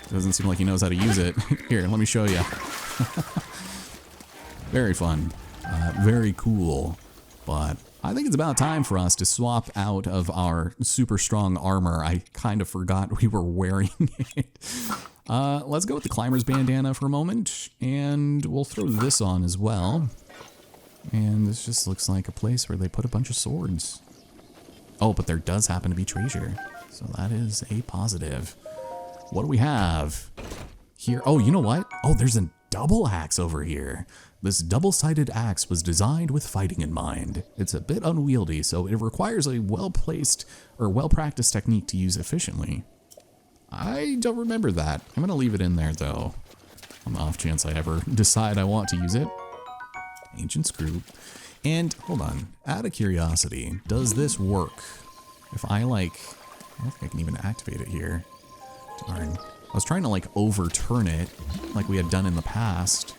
Doesn't seem like he knows how to use it. Here, let me show you. Very fun. Very cool. But I think it's about time for us to swap out of our super strong armor. I kind of forgot we were wearing it. Let's go with the climber's bandana for a moment, and we'll throw this on as well. And this just looks like a place where they put a bunch of swords. Oh, but there does happen to be treasure, so that is a positive. What do we have here? Oh, you know what? Oh, there's a double axe over here. This double-sided axe was designed with fighting in mind. It's a bit unwieldy, so it requires a well-placed or well-practiced technique to use efficiently. I don't remember that. I'm gonna leave it in there though, on the off chance I ever decide I want to use it. Ancient screw. And hold on, out of curiosity, does this work? If I don't think I can even activate it here. Darn. I was trying to like overturn it like we had done in the past,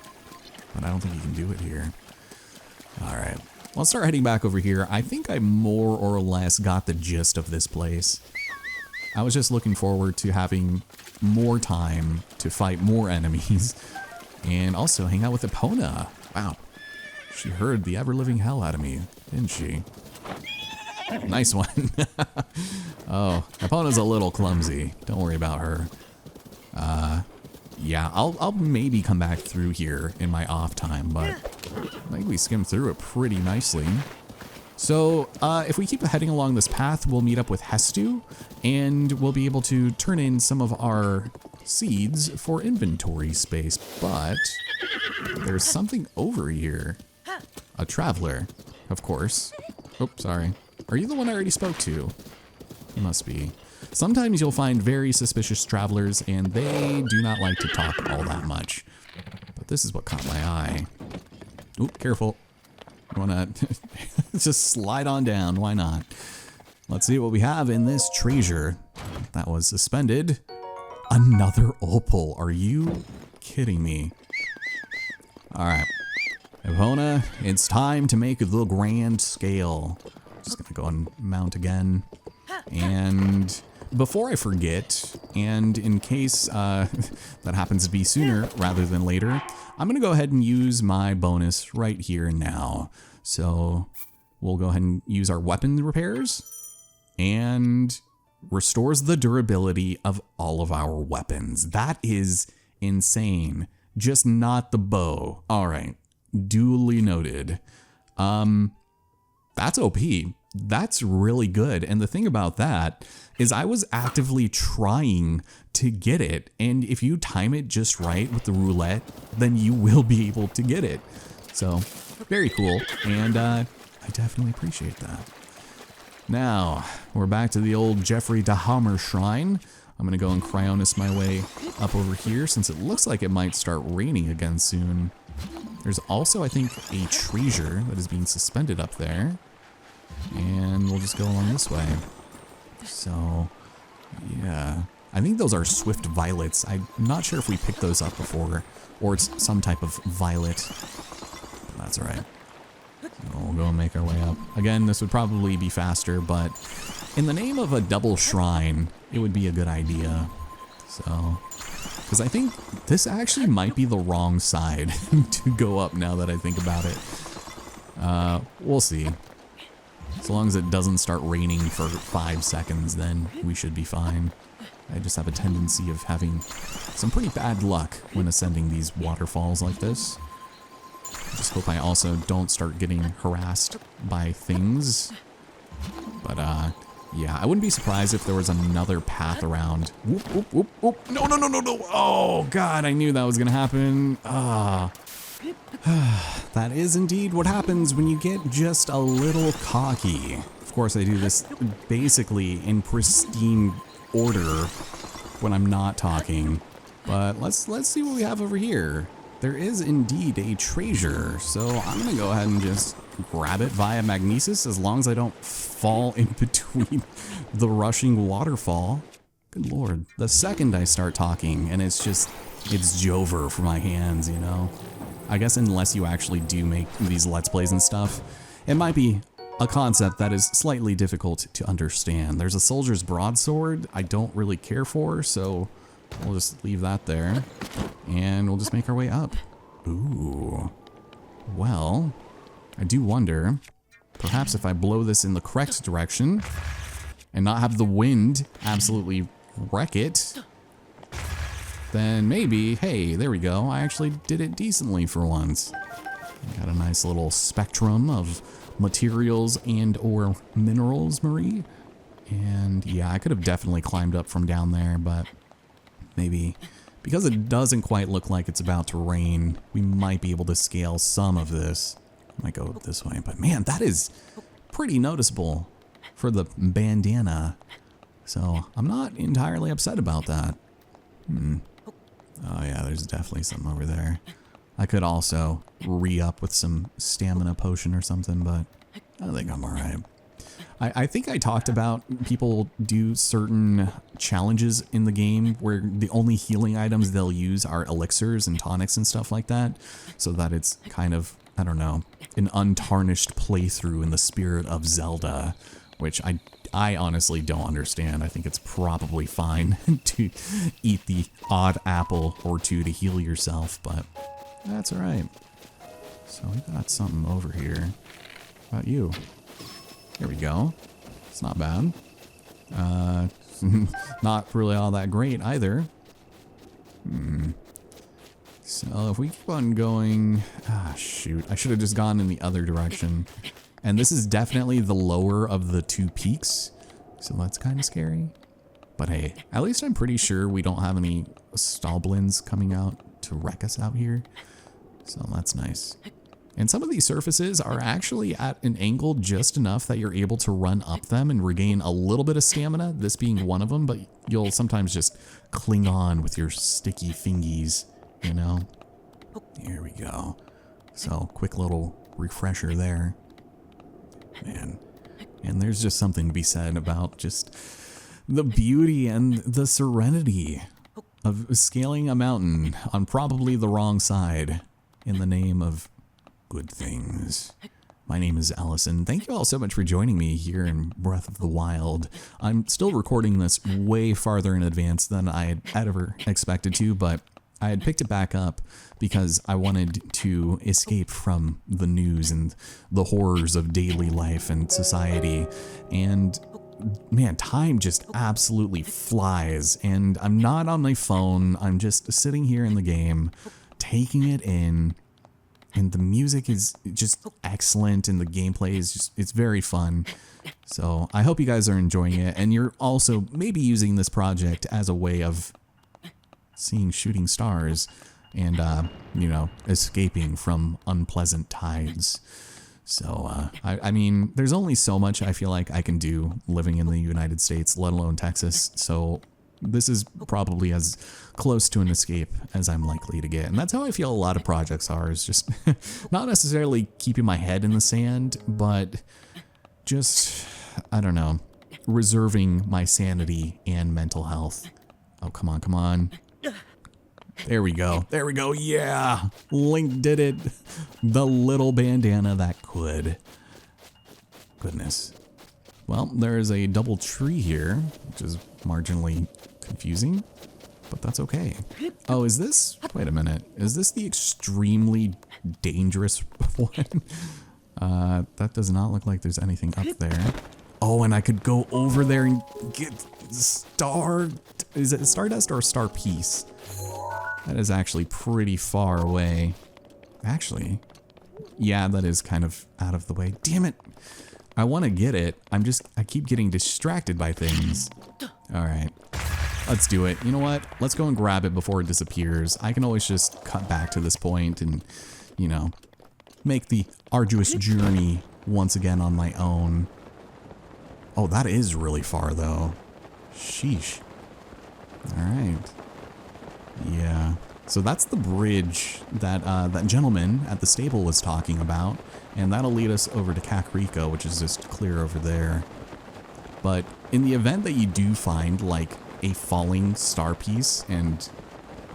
but I don't think you can do it here. All right, let's start heading back over here. I think I more or less got the gist of this place. I was just looking forward to having more time to fight more enemies and also hang out with Epona. Wow. She heard the ever-living hell out of me, didn't she? Nice one. Oh, Epona's a little clumsy. Don't worry about her. Yeah, I'll maybe come back through here in my off time, but I think we skimmed through it pretty nicely. So, if we keep heading along this path, we'll meet up with Hestu, and we'll be able to turn in some of our seeds for inventory space, but there's something over here. A traveler, of course. Oh, sorry. Are you the one I already spoke to? You must be. Sometimes you'll find very suspicious travelers, and they do not like to talk all that much. But this is what caught my eye. Oop, careful. You wanna just slide on down, why not? Let's see what we have in this treasure that was suspended. Another opal, are you kidding me? All right, Epona, it's time to make the grand scale. Just gonna go and mount again. And before I forget, and in case that happens to be sooner rather than later, I'm gonna go ahead and use my bonus right here and now. So we'll go ahead and use our weapon repairs, and restores the durability of all of our weapons. That is insane. Just not the bow. All right, duly noted. That's OP. That's really good. And the thing about that is I was actively trying to get it. And if you time it just right with the roulette, then you will be able to get it. So very cool. And I definitely appreciate that. Now we're back to the old Jeffrey Dahammer shrine. I'm going to go and Cryonis my way up over here since it looks like it might start raining again soon. There's also, I think, a treasure that is being suspended up there. And we'll just go along this way. So, yeah. I think those are swift violets. I'm not sure if we picked those up before, or it's some type of violet. That's alright. We'll go and make our way up. Again, this would probably be faster, but in the name of a double shrine, it would be a good idea. So, because I think this actually might be the wrong side to go up now that I think about it. We'll see. As long as it doesn't start raining for 5 seconds, then we should be fine. I just have a tendency of having some pretty bad luck when ascending these waterfalls like this. I just hope I also don't start getting harassed by things. But, yeah, I wouldn't be surprised if there was another path around. Whoop, whoop, whoop, whoop. No, no, no, no, no. Oh, God, I knew that was gonna happen. That is indeed what happens when you get just a little cocky. Of course, I do this basically in pristine order when I'm not talking. But let's see what we have over here. There is indeed a treasure, so I'm gonna go ahead and just grab it via magnesis as long as I don't fall in between the rushing waterfall. Good lord. The second I start talking and it's Jover for my hands, you know? I guess unless you actually do make these Let's Plays and stuff, it might be a concept that is slightly difficult to understand. There's a soldier's broadsword I don't really care for, so We'll just leave that there. And we'll just make our way up. Ooh. Well, I do wonder, perhaps if I blow this in the correct direction and not have the wind absolutely wreck it, then maybe, hey, there we go. I actually did it decently for once. Got a nice little spectrum of materials and or minerals, Marie. And yeah, I could have definitely climbed up from down there, but maybe because it doesn't quite look like it's about to rain, we might be able to scale some of this. Might go this way, but man, that is pretty noticeable for the bandana. So I'm not entirely upset about that. Oh yeah, there's definitely something over there. I could also re-up with some stamina potion or something, but I think I'm alright. I think I talked about people do certain challenges in the game where the only healing items they'll use are elixirs and tonics and stuff like that, so that it's kind of, I don't know, an untarnished playthrough in the spirit of Zelda, which I honestly don't understand. I think it's probably fine to eat the odd apple or two to heal yourself, but that's alright. So we got something over here. How about you? There we go. It's not bad. Not really all that great either. So if we keep on going... Ah, shoot. I should have just gone in the other direction. And this is definitely the lower of the two peaks. So that's kind of scary. But hey, at least I'm pretty sure we don't have any Stoblins coming out to wreck us out here. So that's nice. And some of these surfaces are actually at an angle just enough that you're able to run up them and regain a little bit of stamina, this being one of them, but you'll sometimes just cling on with your sticky fingies, you know? Here we go. So, quick little refresher there. Man. And there's just something to be said about just the beauty and the serenity of scaling a mountain on probably the wrong side in the name of good things. My name is Allison. Thank you all so much for joining me here in Breath of the Wild. I'm still recording this way farther in advance than I had ever expected to, but I had picked it back up because I wanted to escape from the news and the horrors of daily life and society. And man, time just absolutely flies. And I'm not on my phone. I'm just sitting here in the game, taking it in. And the music is just excellent, and the gameplay is just, it's very fun. So I hope you guys are enjoying it, and you're also maybe using this project as a way of seeing shooting stars and, you know, escaping from unpleasant tides. So, I mean, there's only so much I feel like I can do living in the United States, let alone Texas. So this is probably as close to an escape as I'm likely to get. And that's how I feel a lot of projects are, is just not necessarily keeping my head in the sand, but just, I don't know, reserving my sanity and mental health. Oh, come on, come on. There we go. There we go. Yeah. Link did it. The little bandana that could. Goodness. Well, there is a double tree here, which is marginally confusing, but that's okay. Oh, is this? Wait a minute. Is this the extremely dangerous one? That does not look like there's anything up there. Oh, and I could go over there and get star... Is it Stardust or Star Piece? That is actually pretty far away. Actually, yeah, that is kind of out of the way. Damn it. I want to get it. I keep getting distracted by things. All right, let's do it. You know what? Let's go and grab it before it disappears. I can always just cut back to this point and, you know, make the arduous journey once again on my own. Oh, that is really far though. Sheesh. All right. Yeah. So that's the bridge that that gentleman at the stable was talking about, and that'll lead us over to Kakariko, which is just clear over there. But in the event that you do find like a falling star piece and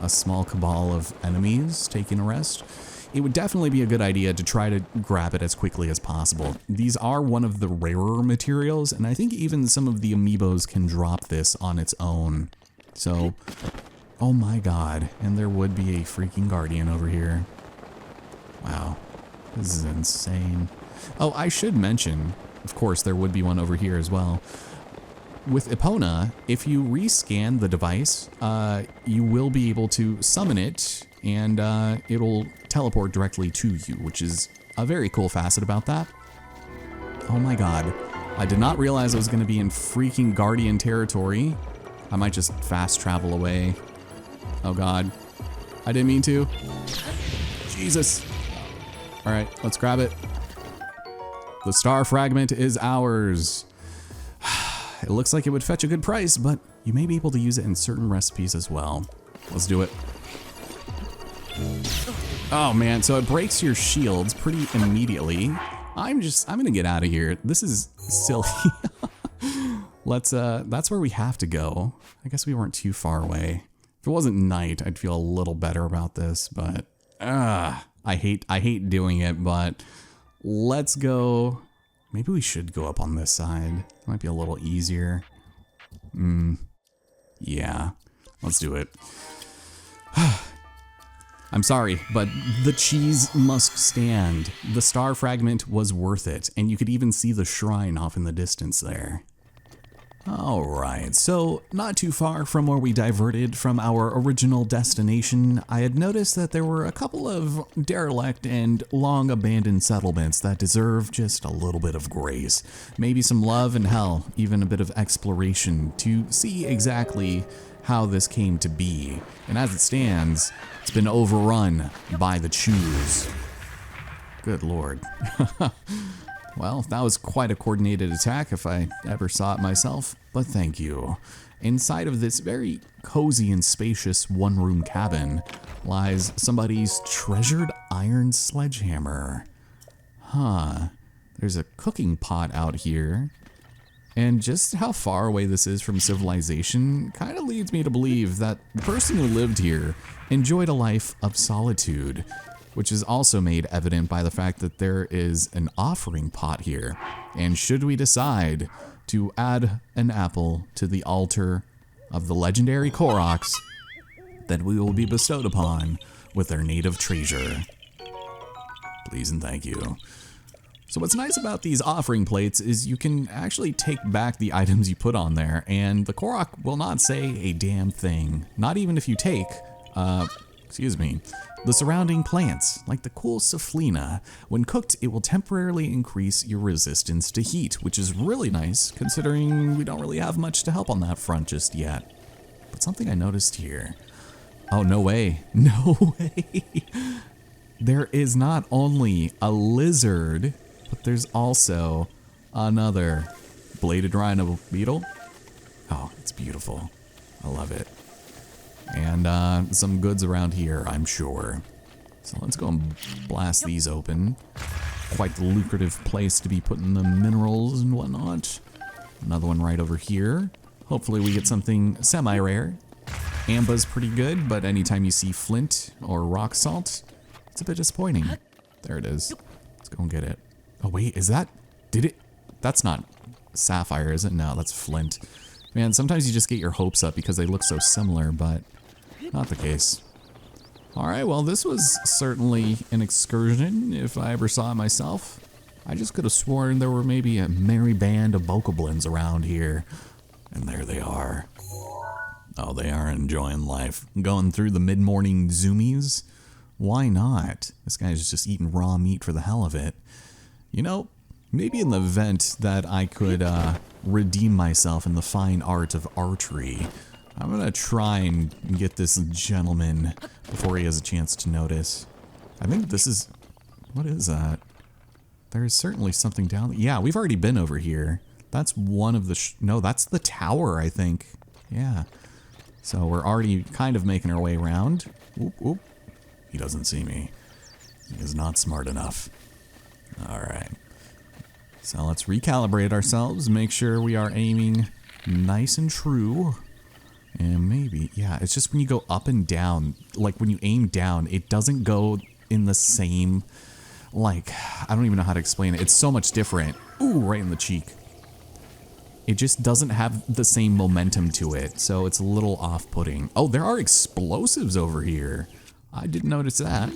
a small cabal of enemies taking a rest, it would definitely be a good idea to try to grab it as quickly as possible. These are one of the rarer materials, and I think even some of the amiibos can drop this on its own. So Oh my god. And there would be a freaking guardian over here. Wow. This is insane. Oh, I should mention, of course, there would be one over here as well. With Epona, if you rescan the device, you will be able to summon it, and it'll teleport directly to you, which is a very cool facet about that. Oh my god. I did not realize I was going to be in freaking Guardian territory. I might just fast travel away. Oh god. I didn't mean to. Jesus. Alright, let's grab it. The star fragment is ours. It looks like it would fetch a good price, but you may be able to use it in certain recipes as well. Let's do it. Oh man, so it breaks your shields pretty immediately. I'm gonna get out of here. This is silly. That's where we have to go. I guess we weren't too far away. If it wasn't night, I'd feel a little better about this, but I hate doing it, but let's go. Maybe we should go up on this side. It might be a little easier. Yeah, let's do it. I'm sorry, but the cheese must stand. The star fragment was worth it, and you could even see the shrine off in the distance there. Alright, so not too far from where we diverted from our original destination, I had noticed that there were a couple of derelict and long abandoned settlements that deserve just a little bit of grace. Maybe some love and hell, even a bit of exploration to see exactly how this came to be. And as it stands, it's been overrun by the Chews. Good lord. Well, that was quite a coordinated attack if I ever saw it myself, but thank you. Inside of this very cozy and spacious one-room cabin lies somebody's treasured iron sledgehammer. Huh. There's a cooking pot out here. And just how far away this is from civilization kind of leads me to believe that the person who lived here enjoyed a life of solitude, which is also made evident by the fact that there is an offering pot here. And should we decide to add an apple to the altar of the legendary Koroks, then we will be bestowed upon with their native treasure. Please and thank you. So what's nice about these offering plates is you can actually take back the items you put on there, and the Korok will not say a damn thing. Not even if you take, the surrounding plants, like the cool Saflina. When cooked, it will temporarily increase your resistance to heat, which is really nice, considering we don't really have much to help on that front just yet. But something I noticed here. Oh, no way. No way. There is not only a lizard, but there's also another bladed rhino beetle. Oh, it's beautiful. I love it. And some goods around here, I'm sure. So let's go and blast these open. Quite the lucrative place to be putting the minerals and whatnot. Another one right over here. Hopefully we get something semi-rare. Amba's pretty good, but anytime you see flint or rock salt, it's a bit disappointing. There it is. Let's go and get it. Oh wait, is that... That's not sapphire, is it? No, that's flint. Man, sometimes you just get your hopes up because they look so similar, but not the case. Alright, well this was certainly an excursion, if I ever saw it myself. I just could have sworn there were maybe a merry band of bokoblins around here. And there they are. Oh, they are enjoying life. Going through the mid-morning zoomies? Why not? This guy's just eating raw meat for the hell of it. You know, maybe in the event that I could redeem myself in the fine art of archery, I'm gonna try and get this gentleman before he has a chance to notice. I think this is... What is that? There is certainly something down there. Yeah, we've already been over here. That's one of the... No, that's the tower, I think. Yeah. So we're already kind of making our way around. Oop, oop. He doesn't see me. He is not smart enough. Alright. So let's recalibrate ourselves, make sure we are aiming nice and true. And maybe, yeah, it's just when you go up and down, like when you aim down, it doesn't go in the same, like, I don't even know how to explain it. It's so much different. Ooh, right in the cheek. it just doesn't have the same momentum to it, so it's a little off-putting. Oh, there are explosives over here. I didn't notice that.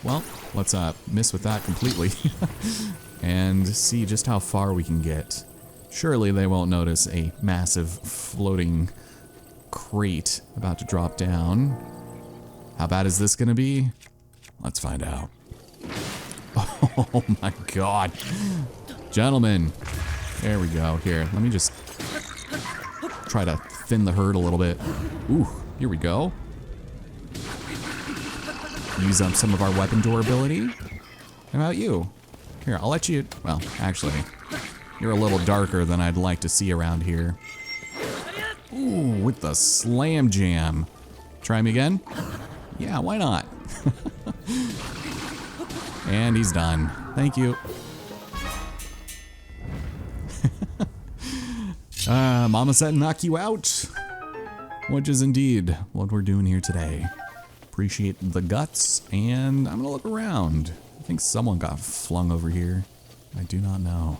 Well, let's miss with that completely and see just how far we can get. Surely they won't notice a massive floating crate about to drop down. How bad is this gonna be? Let's find out. Oh my god. Gentlemen. There we go. Here, let me just try to thin the herd a little bit. Ooh, here we go. Use up some of our weapon durability. How about you? Here, I'll let you... Well, actually, you're a little darker than I'd like to see around here. Ooh, with the slam jam. Try me again? Yeah, why not? And he's done. Thank you. Mama said knock you out. Which is indeed what we're doing here today. Appreciate the guts, and I'm gonna look around. I think someone got flung over here. I do not know.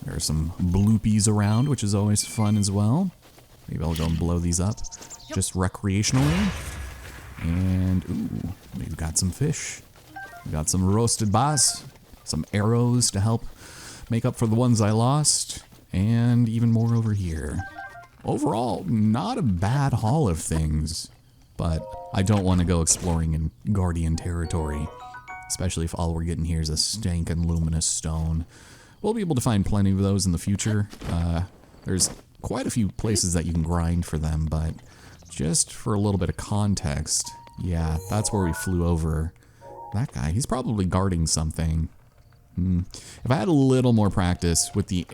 There are some bloopies around, which is always fun as well. Maybe I'll go and blow these up, just recreationally. And, ooh, we've got some fish. We got some roasted bass, some arrows to help make up for the ones I lost, and even more over here. Overall, not a bad haul of things, but I don't want to go exploring in Guardian territory, especially if all we're getting here is a stank and luminous stone. We'll be able to find plenty of those in the future. There's quite a few places that you can grind for them, but just for a little bit of context, yeah, that's where we flew over. That guy, he's probably guarding something. If I had a little more practice with the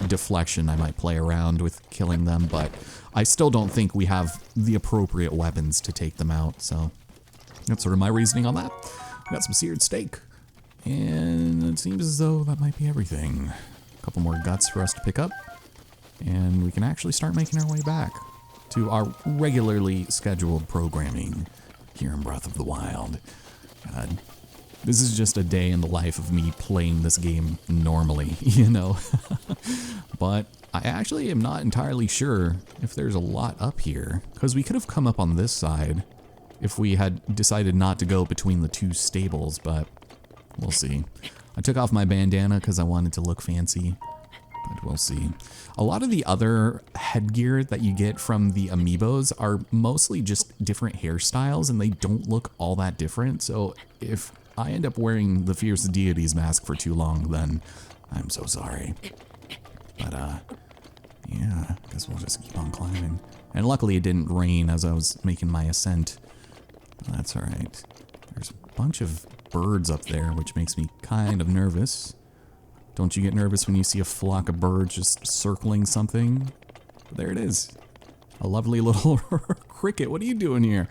deflection, I might play around with killing them, but I still don't think we have the appropriate weapons to take them out, so that's sort of my reasoning on that. We got some seared steak, and it seems as though that might be everything. A couple more guts for us to pick up, and we can actually start making our way back to our regularly scheduled programming here in Breath of the Wild. God. This is just a day in the life of me playing this game normally, you know? But I actually am not entirely sure if there's a lot up here, because we could have come up on this side if we had decided not to go between the two stables, but we'll see. I took off my bandana because I wanted to look fancy, but we'll see. A lot of the other headgear that you get from the amiibos are mostly just different hairstyles, and they don't look all that different, so if I end up wearing the Fierce Deities mask for too long, then I'm so sorry. But, yeah, I guess we'll just keep on climbing. And luckily it didn't rain as I was making my ascent. But that's alright. There's a bunch of birds up there, which makes me kind of nervous. Don't you get nervous when you see a flock of birds just circling something? But there it is. A lovely little cricket. What are you doing here?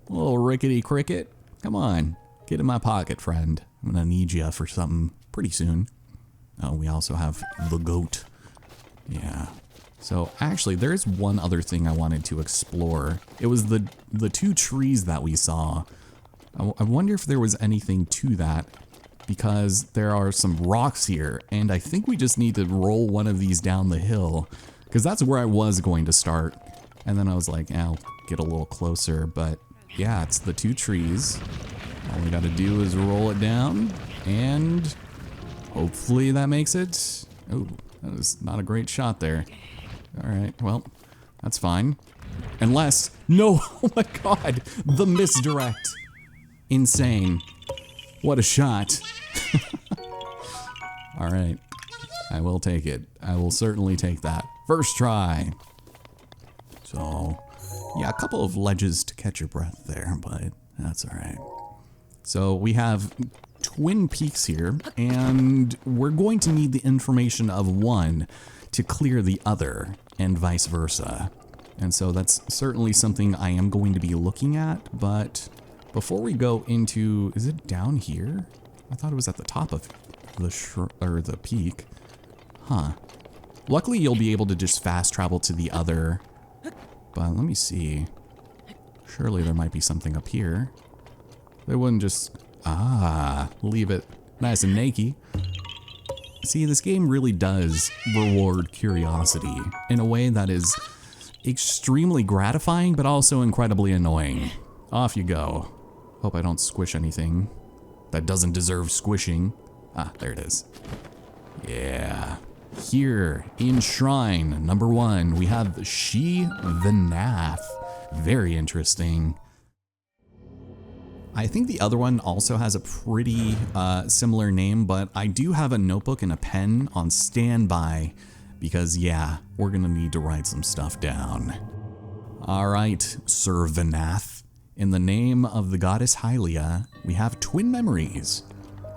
A little rickety cricket? Come on. Get in my pocket, friend. I'm gonna need you for something pretty soon. Oh, we also have the goat. Yeah. So actually, there's one other thing I wanted to explore. It was the two trees that we saw. I wonder if there was anything to that, because there are some rocks here, and I think we just need to roll one of these down the hill, because that's where I was going to start. And then I was like, I'll get a little closer, but yeah, it's the two trees. All we gotta do is roll it down, and hopefully that makes it. Oh, that was not a great shot there. Alright, well, that's fine. Unless, no, oh my god, the misdirect. Insane. What a shot. Alright, I will take it. I will certainly take that. First try. So, yeah, a couple of ledges to catch your breath there, but that's alright. So we have twin peaks here, and we're going to need the information of one to clear the other, and vice versa. And so that's certainly something I am going to be looking at, but before we go into, is it down here? I thought it was at the top of the peak. Huh. Luckily you'll be able to just fast travel to the other, but let me see. Surely there might be something up here. They wouldn't just, leave it nice and naked. See, this game really does reward curiosity in a way that is extremely gratifying, but also incredibly annoying. Off you go. Hope I don't squish anything that doesn't deserve squishing. Ah, there it is. Yeah. Here in Shrine number 1, we have Shee Venath. Very interesting. I think the other one also has a pretty similar name, but I do have a notebook and a pen on standby because, yeah, we're gonna need to write some stuff down. All right, Sir Venath. In the name of the goddess Hylia, we have twin memories.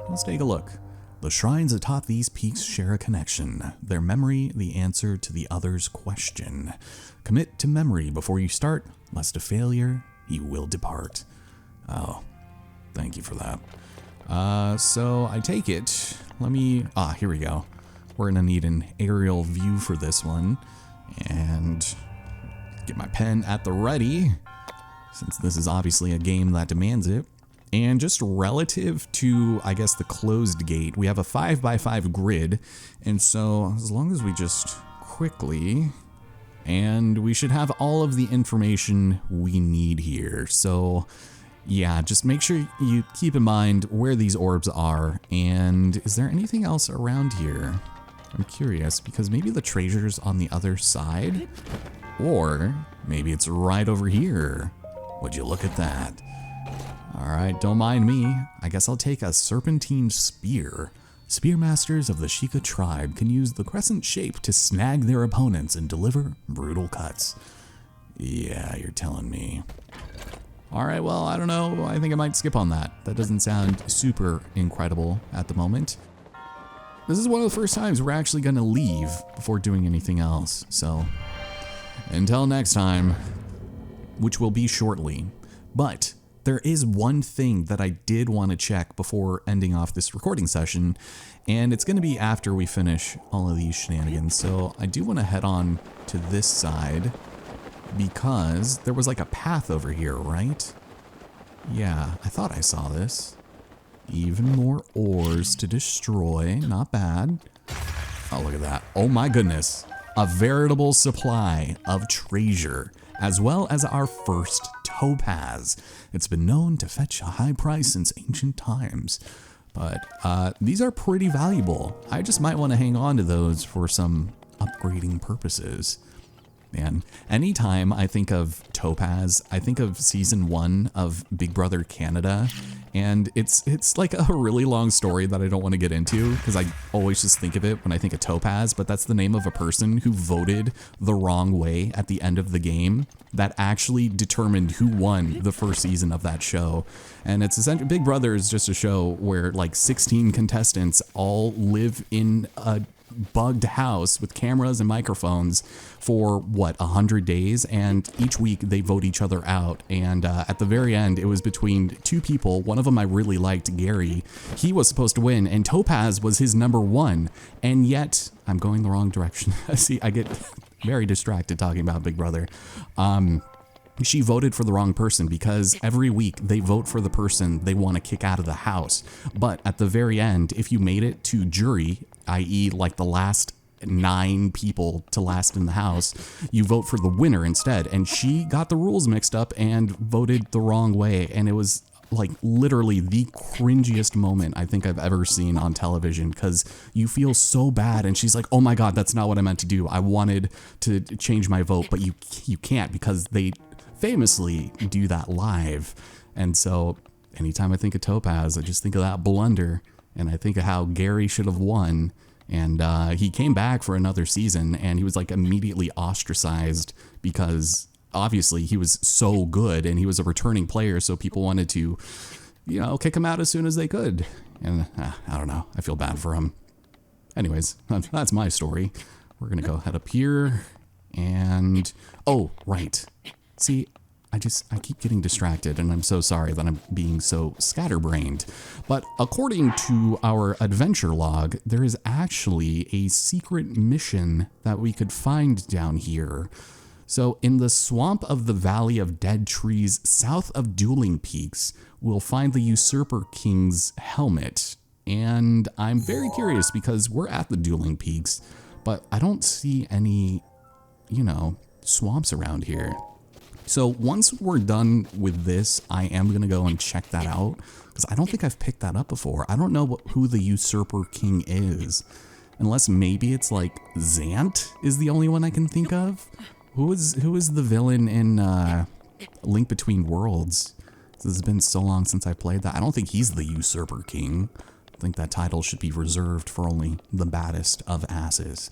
Let's take a look. The shrines atop these peaks share a connection. Their memory, the answer to the other's question. Commit to memory before you start, lest a failure, you will depart. Oh, thank you for that. So I take it, here we go. We're gonna need an aerial view for this one, and get my pen at the ready, since this is obviously a game that demands it. And just relative to, I guess, the closed gate, we have a 5x5 grid, and so as long as we just quickly, and we should have all of the information we need here. So yeah, just make sure you keep in mind where these orbs are, and is there anything else around here? I'm curious, because maybe the treasure's on the other side, or maybe it's right over here. Would you look at that? All right, don't mind me. I guess I'll take a serpentine spear. Spearmasters of the Sheikah tribe can use the crescent shape to snag their opponents and deliver brutal cuts. Yeah, you're telling me. All right, well, I don't know. I think I might skip on that. That doesn't sound super incredible at the moment. This is one of the first times we're actually gonna leave before doing anything else. So until next time, which will be shortly. But there is one thing that I did want to check before ending off this recording session, and it's going to be after we finish all of these shenanigans. So I do want to head on to this side because there was like a path over here, right? Yeah, I thought I saw this. Even more ores to destroy, not bad. Oh, look at that. Oh my goodness. A veritable supply of treasure, as well as our first topaz. It's been known to fetch a high price since ancient times, but these are pretty valuable. I just might want to hang on to those for some upgrading purposes. Man, anytime I think of topaz, I think of season 1 of Big Brother Canada, and it's like a really long story that I don't want to get into because I always just think of it when I think of topaz, but that's the name of a person who voted the wrong way at the end of the game that actually determined who won the first season of that show. And it's essentially, Big Brother is just a show where like 16 contestants all live in a bugged house with cameras and microphones for what, 100 days, and each week they vote each other out. And at the very end, it was between two people. One of them I really liked, Gary. He was supposed to win, and Topaz was his number 1. And yet, I'm going the wrong direction. See, I get very distracted talking about Big Brother. She voted for the wrong person because every week they vote for the person they want to kick out of the house. But at the very end, if you made it to jury, i.e. like the last 9 people to last in the house, you vote for the winner instead. And she got the rules mixed up and voted the wrong way. And it was like literally the cringiest moment I think I've ever seen on television, because you feel so bad, and she's like, oh my God, that's not what I meant to do. I wanted to change my vote, but you can't, because they famously do that live. And so anytime I think of Topaz, I just think of that blunder, and I think of how Gary should have won. And he came back for another season, and he was like immediately ostracized because obviously he was so good and he was a returning player, so people wanted to, you know, kick him out as soon as they could. And I don't know, I feel bad for him. Anyways, that's my story. We're gonna go head up here, and oh right, see, I keep getting distracted, and I'm so sorry that I'm being so scatterbrained. But according to our adventure log, there is actually a secret mission that we could find down here. So in the swamp of the Valley of Dead Trees, south of Dueling Peaks, we'll find the Usurper King's helmet. And I'm very curious because we're at the Dueling Peaks, but I don't see any, you know, swamps around here. So once we're done with this, I am going to go and check that out because I don't think I've picked that up before. I don't know who the Usurper King is, unless maybe it's like Zant is the only one I can think of. Who is the villain in Link Between Worlds? This has been so long since I played that. I don't think he's the Usurper King. I think that title should be reserved for only the baddest of asses.